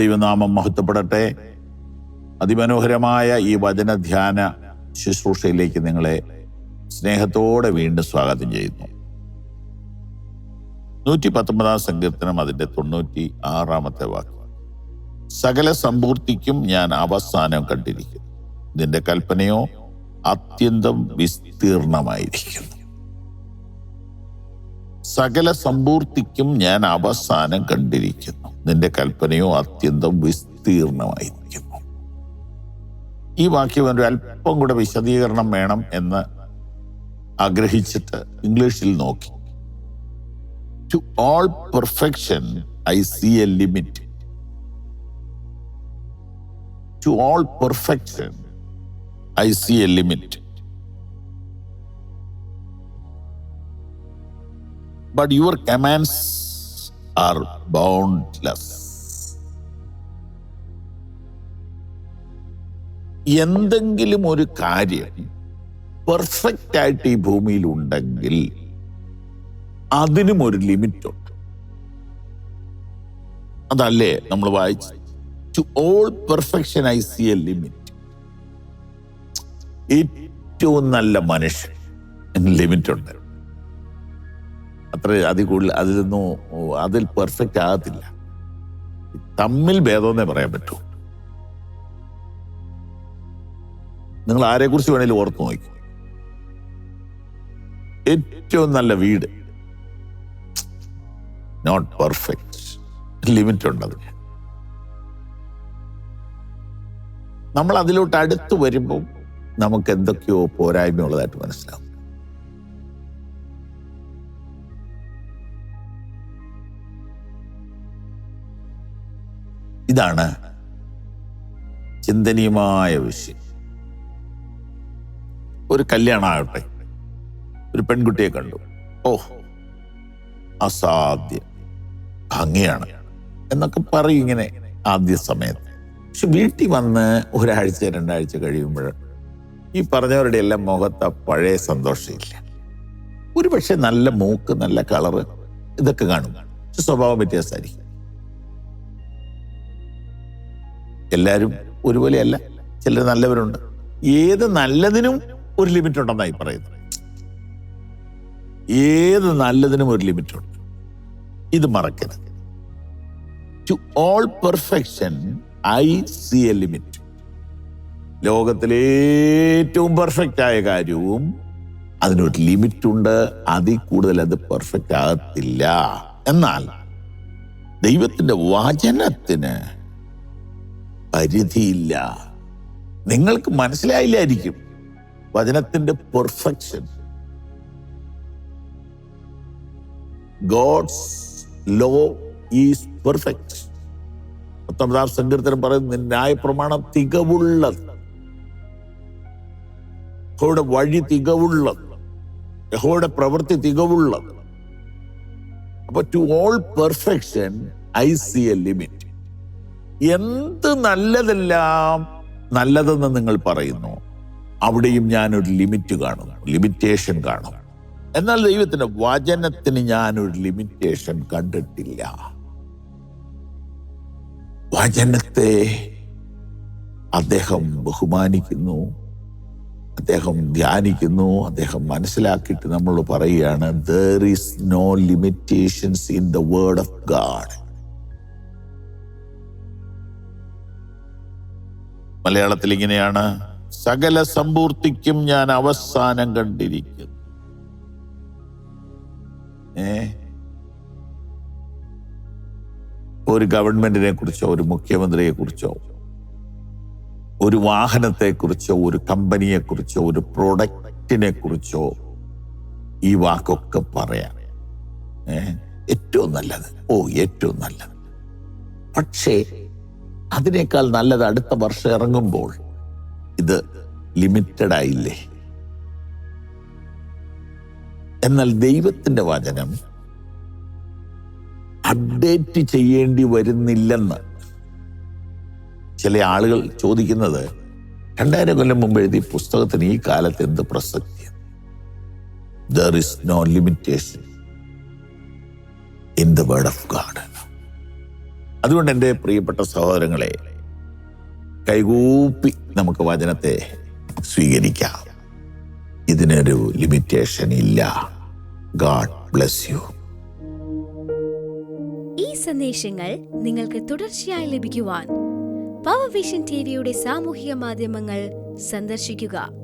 ദൈവനാമം മഹത്വപ്പെടട്ടെ. അതിമനോഹരമായ ഈ വചനധ്യാന ശുശ്രൂഷയിലേക്ക് നിങ്ങളെ സ്നേഹത്തോടെ വീണ്ടും സ്വാഗതം ചെയ്യുന്നു. 119 സങ്കീർത്തനം അതിന്റെ 96 വാക്യം. സകല സമ്പൂർത്തിക്കും ഞാൻ അവസാനം കണ്ടിരിക്കുന്നു, നിന്റെ കൽപ്പനയോ അത്യന്തം വിസ്തീർണമായിരിക്കുന്നു. സകല സമ്പൂർത്തിക്കും ഞാൻ അവസാനം കണ്ടിരിക്കുന്നു, നിന്റെ കൽപ്പനയോ അത്യന്തം വിസ്തീർണമായിരിക്കുന്നു. ഈ വാക്യം ഒരു അല്പം കൂടെ വിശദീകരണം വേണം എന്ന് ആഗ്രഹിച്ചിട്ട് ഇംഗ്ലീഷിൽ നോക്കി. To all perfection I see a limit. To all perfection I see a limit. But your commands are boundless. എന്തെങ്കിലും ഒരു കാര്യം പെർഫെക്റ്റ് ആയിട്ട് ഈ ഭൂമിയിൽ ഉണ്ടെങ്കിൽ അതിനും ഒരു ലിമിറ്റ് ഉണ്ട്. അതല്ലേ നമ്മൾ വായിച്ചു, to all perfection I see a limit. ഏറ്റവും നല്ല മനുഷ്യൻ ലിമിറ്റ് ഉണ്ട്. അത്ര അതിൽ കൂടുതൽ അതിൽ പെർഫെക്റ്റ് ആകത്തില്ല. തമ്മിൽ ഭേദമെന്നേ പറയാൻ പറ്റൂ. നിങ്ങൾ ആരെക്കുറിച്ച് വേണേലും ഓർത്ത് നോക്കി. ഏറ്റവും നല്ല വീട് നോട്ട് പെർഫെക്റ്റ്, ലിമിറ്റ് ഉണ്ട് അതിന്. നമ്മൾ അതിലോട്ട് അടുത്ത് വരുമ്പോൾ നമുക്ക് എന്തൊക്കെയോ പോരായ്മ ഉള്ളതായിട്ട് മനസ്സിലാവും. ഇതാണ് ചിന്തനീയമായ വിഷയം. ഒരു കല്യാണമാകട്ടെ, ഒരു പെൺകുട്ടിയെ കണ്ടു, ഓ അസാധ്യം ഭംഗിയാണ് എന്നൊക്കെ പറയും ഇങ്ങനെ ആദ്യ സമയത്ത്. പക്ഷെ വീട്ടിൽ വന്ന് ഒരാഴ്ച 2 ആഴ്ച കഴിയുമ്പോൾ ഈ പറഞ്ഞവരുടെ എല്ലാം മുഖത്ത് പഴയ സന്തോഷമില്ല. ഒരുപക്ഷെ നല്ല മൂക്ക്, നല്ല കളറ് ഇതൊക്കെ കാണും, പക്ഷെ സ്വഭാവം വ്യത്യാസമായിരിക്കും. എല്ലാവരും ഒരുപോലെയല്ല, ചിലർ നല്ലവരുണ്ട്. ഏത് നല്ലതിനും ഒരു ലിമിറ്റ് ഉണ്ടെന്നായി പറയുന്നത്. ഏത് നല്ലതിനും ഒരു ലിമിറ്റ് ഉണ്ട്. ഇത് മറക്കരുത്. To all perfection I see a limit. ലോകത്തിലെ ഏറ്റവും പെർഫെക്റ്റ് ആയ കാര്യവും അതിനൊരു ലിമിറ്റ് ഉണ്ട്. അതിൽ കൂടുതൽ അത് പെർഫെക്റ്റ് ആകത്തില്ല. എന്നാൽ ദൈവത്തിന്റെ വചനത്തിന് പരിധിയില്ല. നിങ്ങൾക്ക് മനസ്സിലായില്ലായിരിക്കും വചനത്തിന്റെ perfection. God's law is perfect. 19 സങ്കീർത്തനം പറയുന്നു, ന്യായപ്രമാണം തികവുള്ളത്, യഹോവയുടെ വഴി തികവുള്ളത്, യഹോവയുടെ പ്രവൃത്തി തികവുള്ളത്. അപ്പൊ to all perfection I see a limit. എന്ത് നല്ലതെല്ലാം നല്ലതെന്ന് നിങ്ങൾ പറയുന്നു, അവിടെയും ഞാനൊരു ലിമിറ്റ് കാണും, ലിമിറ്റേഷൻ കാണും. എന്നാൽ ദൈവത്തിന്റെ വചനത്തിന് ഞാനൊരു ലിമിറ്റേഷൻ കണ്ടിട്ടില്ല. വചനത്തെ അദ്ദേഹം ബഹുമാനിക്കുന്നു, അദ്ദേഹം ധ്യാനിക്കുന്നു, അദ്ദേഹം മനസ്സിലാക്കിയിട്ട് നമ്മളോട് പറയുകയാണ്, there is no limitations in the word of God. മലയാളത്തിൽ ഇങ്ങനെയാണ്, സകല സമ്പൂർത്തിക്കും ഞാൻ അവസാനം കണ്ടിരിക്കുന്നു. ഒരു ഗവൺമെന്റിനെ കുറിച്ചോ, ഒരു മുഖ്യമന്ത്രിയെ കുറിച്ചോ, ഒരു വാഹനത്തെ കുറിച്ചോ, ഒരു കമ്പനിയെ കുറിച്ചോ, ഒരു പ്രൊഡക്റ്റിനെ കുറിച്ചോ ഈ വാക്കൊക്കെ പറയാം. ഏറ്റവും നല്ലത്, ഏറ്റവും നല്ലത്. പക്ഷേ അതിനേക്കാൾ നല്ലത് അടുത്ത വർഷം ഇറങ്ങുമ്പോൾ ഇത് ലിമിറ്റഡ് ആയില്ലേ? എന്നാൽ ദൈവത്തിന്റെ വചനം അപ്ഡേറ്റ് ചെയ്യേണ്ടി വരുന്നില്ലെന്ന് ചില ആളുകൾ ചോദിക്കുന്നത്, 2000 കൊല്ലം മുമ്പ് എഴുതിയ പുസ്തകത്തിന് ഈ കാലത്ത് എന്ത് പ്രസക്തി? There is no limitation in the word of God. അതുകൊണ്ട് എൻ്റെ പ്രിയപ്പെട്ട സഹോദരങ്ങളെ, കൈകൂപ്പി നമുക്ക് വചനത്തെ സ്വീകരിക്കാം. ഇതിനൊരു ലിമിറ്റേഷൻ ഇല്ല. God bless you. ഈ സന്ദേശങ്ങൾ നിങ്ങൾക്ക് തുടർച്ചയായി ലഭിക്കുവാൻ പവർ വിഷൻ ടിവിയുടെ സാമൂഹിക മാധ്യമങ്ങൾ സന്ദർശിക്കുക.